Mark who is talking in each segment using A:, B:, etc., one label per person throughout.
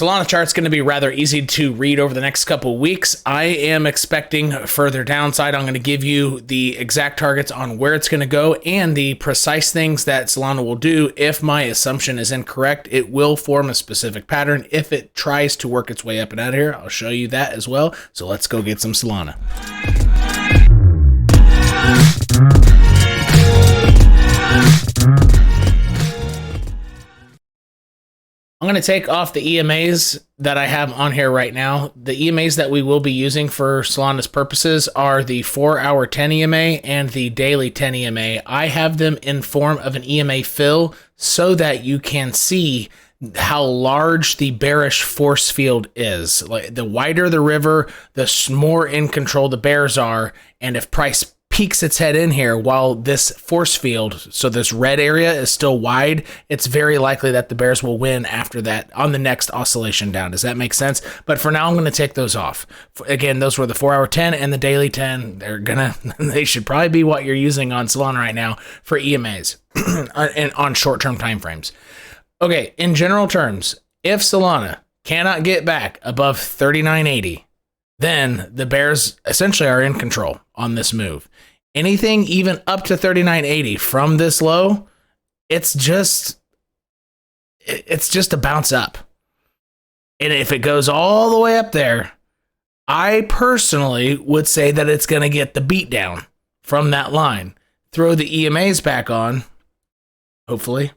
A: Solana chart's going to be rather easy to read over the next couple weeks. I am expecting further downside. I'm going to give you the exact targets on where it's going to go and the precise things that Solana will do. If my assumption is incorrect, it will form a specific pattern. If it tries to work its way up and out of here, I'll show you that as well. So let's go get some Solana. I'm going to take off the EMAs that I have on here right now. The EMAs that we will be using for Solana's purposes are the 4-hour 10 EMA and the daily 10 EMA. I have them in form of an EMA fill so that you can see how large the bearish force field is. Like, the wider the river, the more in control the bears are. And if price peeks its head in here while this force field, so this red area, is still wide, it's very likely that the bears will win after that on the next oscillation down. Does that make sense? But for now, I'm going to take those off. Again, those were the 4-hour 10 and the daily 10. They should probably be what you're using on Solana right now for EMAs and on short-term time frames. Okay, in general terms, if Solana cannot get back above 39.80, then the bears essentially are in control on this move. Anything even up to 39.80 from this low, it's just a bounce up. And if it goes all the way up there, I personally would say that it's going to get the beat down from that line. Throw the EMAs back on, hopefully.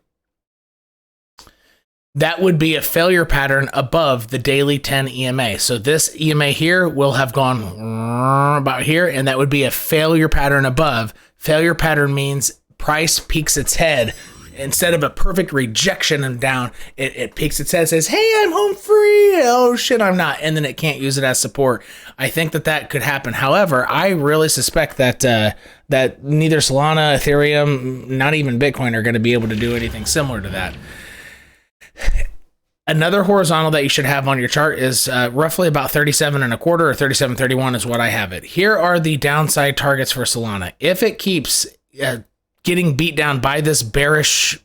A: That would be a failure pattern above the daily 10 EMA. So this EMA here will have gone about here, and that would be a failure pattern above. Failure pattern means price peeks its head. Instead of a perfect rejection and down, it peeks its head and says, hey, I'm home free. Oh, shit, I'm not. And then it can't use it as support. I think that could happen. However, I really suspect that that neither Solana, Ethereum, not even Bitcoin are going to be able to do anything similar to that. Another horizontal that you should have on your chart is roughly about 37.25 or 37.31 is what I have it. Here are the downside targets for Solana. If it keeps getting beat down by this bearish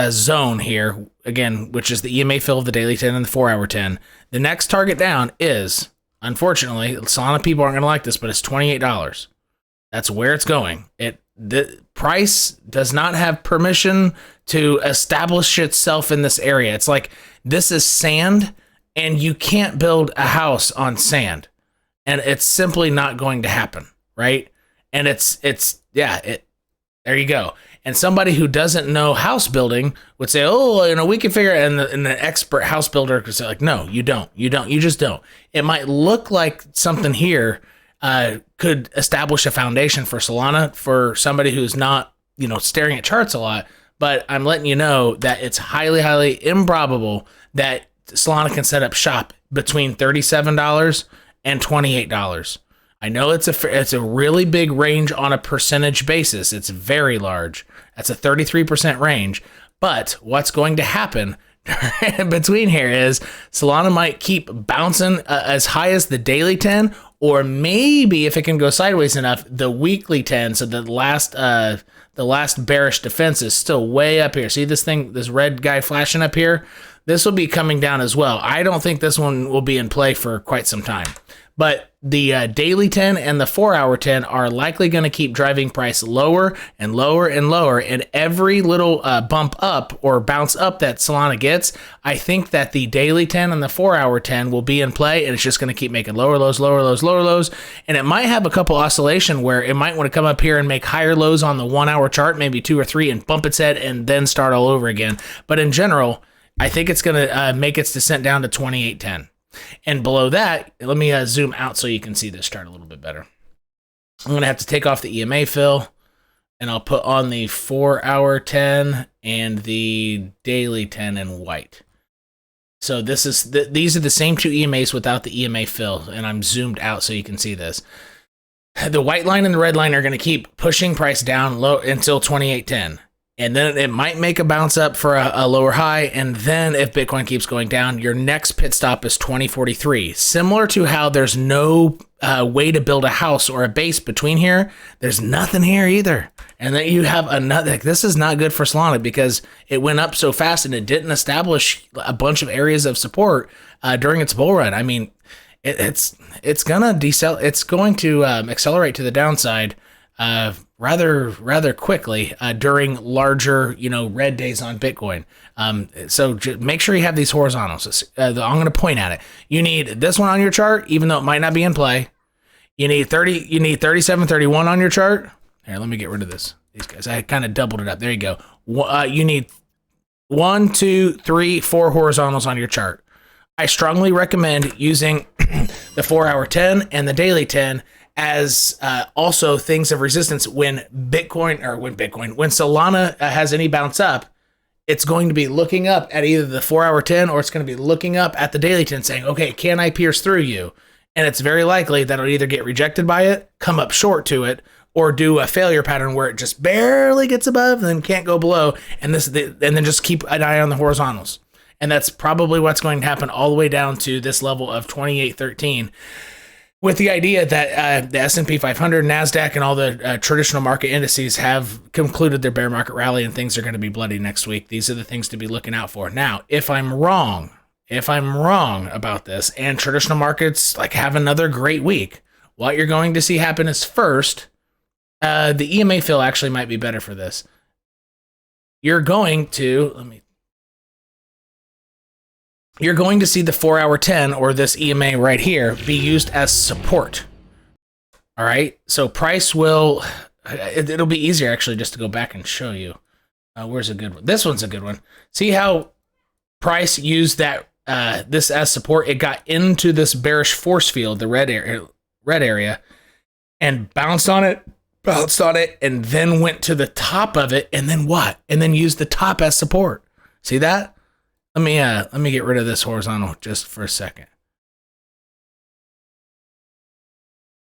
A: zone here, again, which is the EMA fill of the daily 10 and the 4-hour 10, the next target down is, unfortunately, Solana people aren't going to like this, but it's $28. That's where it's going. The price does not have permission to establish itself in this area. It's like, this is sand, and you can't build a house on sand, and it's simply not going to happen, right? And there you go. And somebody who doesn't know house building would say, oh, we can figure it. And the expert house builder could say, like, no, you don't. You just don't. It might look like something here could establish a foundation for Solana for somebody who's not, staring at charts a lot. But I'm letting you know that it's highly, highly improbable that Solana can set up shop between $37 and $28. I know it's a really big range on a percentage basis. It's very large. That's a 33% range. But what's going to happen between here is Solana might keep bouncing as high as the daily 10, or maybe if it can go sideways enough, the weekly 10. So the last bearish defense is still way up here. See this thing, this red guy flashing up here? This will be coming down as well. I don't think this one will be in play for quite some time. But the daily 10 and the 4-hour 10 are likely going to keep driving price lower and lower and lower. And every little bump up or bounce up that Solana gets, I think that the daily 10 and the 4-hour 10 will be in play, and it's just going to keep making lower lows, lower lows, lower lows. And it might have a couple oscillation where it might want to come up here and make higher lows on the 1-hour chart, maybe 2 or 3, and bump its head and then start all over again. But in general, I think it's going to make its descent down to 28.10. And below that, let me zoom out so you can see this chart a little bit better. I'm going to have to take off the EMA fill, and I'll put on the 4-hour 10 and the daily 10 in white. So these are the same two EMAs without the EMA fill, and I'm zoomed out so you can see this. The white line and the red line are going to keep pushing price down low until 28.10. And then it might make a bounce up for a lower high. And then if Bitcoin keeps going down, your next pit stop is 2043. Similar to how there's no way to build a house or a base between here. There's nothing here either. And then you have another, this is not good for Solana because it went up so fast and it didn't establish a bunch of areas of support during its bull run. I mean, it's going to accelerate to the downside rather quickly during larger, red days on Bitcoin. So make sure you have these horizontals. I'm going to point at it. You need this one on your chart, even though it might not be in play. You need 3731 on your chart. Here, let me get rid of these guys. I kind of doubled it up. There you go. You need 1, 2, 3, 4 horizontals on your chart. I strongly recommend using the 4-hour 10 and the daily 10 as also things of resistance when Solana has any bounce up. It's going to be looking up at either the 4-hour 10 or it's going to be looking up at the daily 10 saying, okay, can I pierce through you? And it's very likely that it'll either get rejected by it, come up short to it, or do a failure pattern where it just barely gets above and then can't go below, and then just keep an eye on the horizontals. And that's probably what's going to happen all the way down to this level of 2813, with the idea that the S&P 500, NASDAQ, and all the traditional market indices have concluded their bear market rally and things are going to be bloody next week. These are the things to be looking out for. Now, if I'm wrong about this and traditional markets have another great week, what you're going to see happen is first, the EMA fill actually might be better for this. You're going to see the 4-hour 10 or this EMA right here be used as support. All right. So price it'll be easier actually just to go back and show you. Where's a good one? This one's a good one. See how price used this as support? It got into this bearish force field, the red area, and bounced on it, and then went to the top of it, and then what? And then used the top as support. See that? Let me get rid of this horizontal just for a second.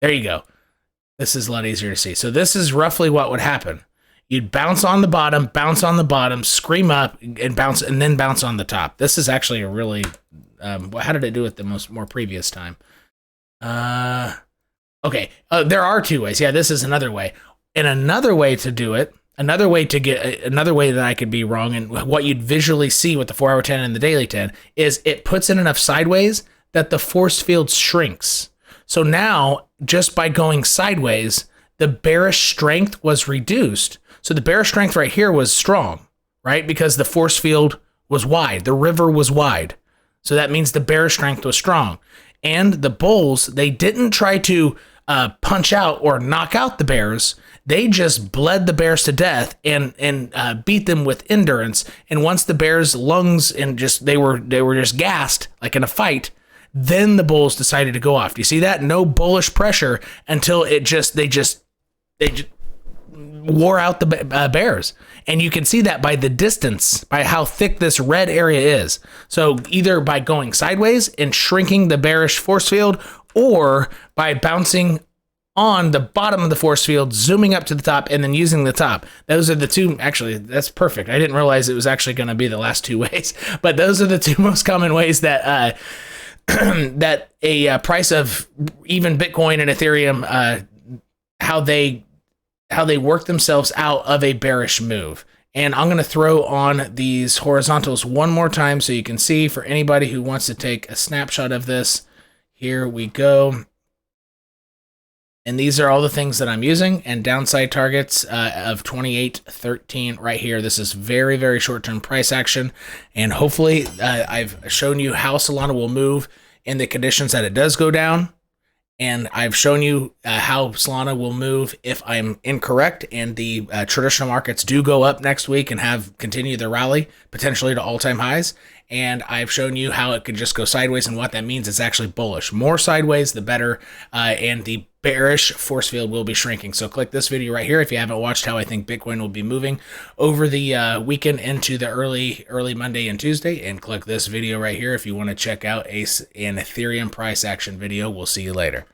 A: There you go. This is a lot easier to see. So this is roughly what would happen. You'd bounce on the bottom, scream up, and bounce, and then bounce on the top. This is actually a really, how did it do it the more previous time? Okay, there are 2 ways. Yeah, this is another way. And another way to do it, another way that I could be wrong, and what you'd visually see with the 4-hour 10 and the daily 10 is it puts in enough sideways that the force field shrinks. So now, just by going sideways, the bearish strength was reduced. So the bearish strength right here was strong, right? Because the force field was wide. The river was wide. So that means the bearish strength was strong. And the bulls, they didn't try to punch out or knock out the bears. They just bled the bears to death and beat them with endurance. And once the bears' lungs and they were just gassed like in a fight, then the bulls decided to go off. Do you see that? No bullish pressure until they just wore out the bears. And you can see that by the distance, by how thick this red area is. So either by going sideways and shrinking the bearish force field, or by bouncing on the bottom of the force field, zooming up to the top, and then using the top. Those are the 2, actually, that's perfect. I didn't realize it was actually going to be the last 2 ways, but those are the 2 most common ways that that a price of even Bitcoin and Ethereum, how they work themselves out of a bearish move. And I'm going to throw on these horizontals one more time so you can see, for anybody who wants to take a snapshot of this. Here we go. And these are all the things that I'm using, and downside targets of 2813 right here. This is very, very short-term price action. And hopefully I've shown you how Solana will move in the conditions that it does go down. And I've shown you how Solana will move if I'm incorrect and the traditional markets do go up next week and continue their rally, potentially to all-time highs. And I've shown you how it could just go sideways, and what that means is actually bullish. More sideways, the better, and the bearish force field will be shrinking. So click this video right here if you haven't watched how I think Bitcoin will be moving over the weekend into the early Monday and Tuesday, and click this video right here if you want to check out an Ethereum price action video. We'll see you later.